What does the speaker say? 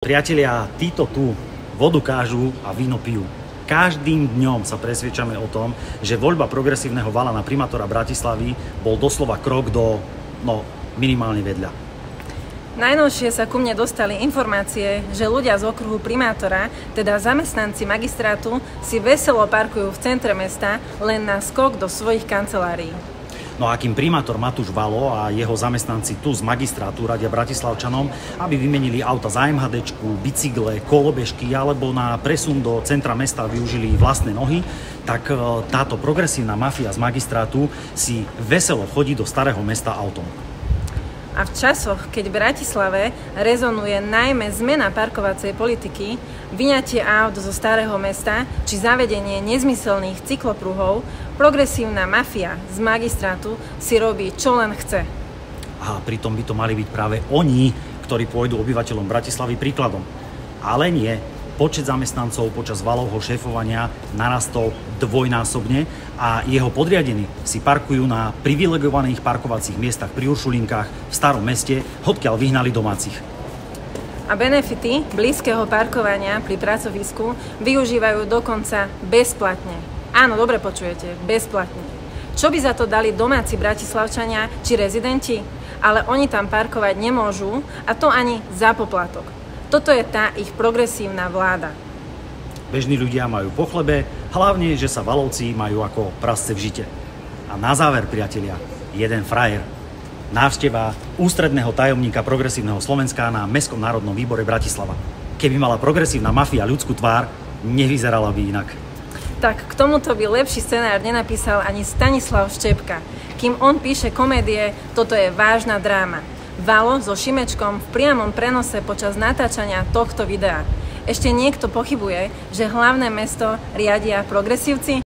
Priatelia, títo tu vodu kážu a víno pijú. Každým dňom sa presviečame o tom, že voľba progresívneho Vala na primátora Bratislavy bol doslova krok do, minimálne vedľa. Najnovšie sa ku mne dostali informácie, že ľudia z okruhu primátora, teda zamestnanci magistrátu, si veselo parkujú v centre mesta len na skok do svojich kancelárií. No a kým primátor Matúš Valo a jeho zamestnanci tu z magistrátu radia Bratislavčanom, aby vymenili auta za MHDčku, bicykle, kolobežky alebo na presun do centra mesta využili vlastné nohy, tak táto progresívna mafia z magistrátu si veselo chodí do starého mesta autom. A v časoch, keď v Bratislave rezonuje najmä zmena parkovacej politiky, vyňatie aut zo starého mesta či zavedenie nezmyselných cyklopruhov, progresívna mafia z magistrátu si robí čo len chce. A pritom by to mali byť práve oni, ktorí pôjdu obyvateľom Bratislavy príkladom. Ale nie. Počet zamestnancov počas Valovho šéfovania narastol dvojnásobne a jeho podriadení si parkujú na privilegovaných parkovacích miestach pri Uršulinkách v starom meste, odkiaľ vyhnali domácich. A benefity blízkeho parkovania pri pracovisku využívajú dokonca bezplatne. Áno, dobre počujete, bezplatne. Čo by za to dali domáci Bratislavčania či rezidenti? Ale oni tam parkovať nemôžu, a to ani za poplatok. Toto je tá ich progresívna vláda. Bežní ľudia majú po chlebe, hlavne, že sa Valovci majú ako prasce v žite. A na záver, priatelia, jeden frajer. Návšteva ústredného tajomníka Progresívneho Slovenska na Mestskom národnom výbore Bratislava. Keby mala progresívna mafia ľudskú tvár, nevyzerala by inak. Tak k tomuto by lepší scenár nenapísal ani Stanislav Štepka. Kým on píše komédie, toto je vážna dráma. Valo so Šimečkom v priamom prenose počas natáčania tohto videa. Ešte niekto pochybuje, že hlavné mesto riadia progresívci?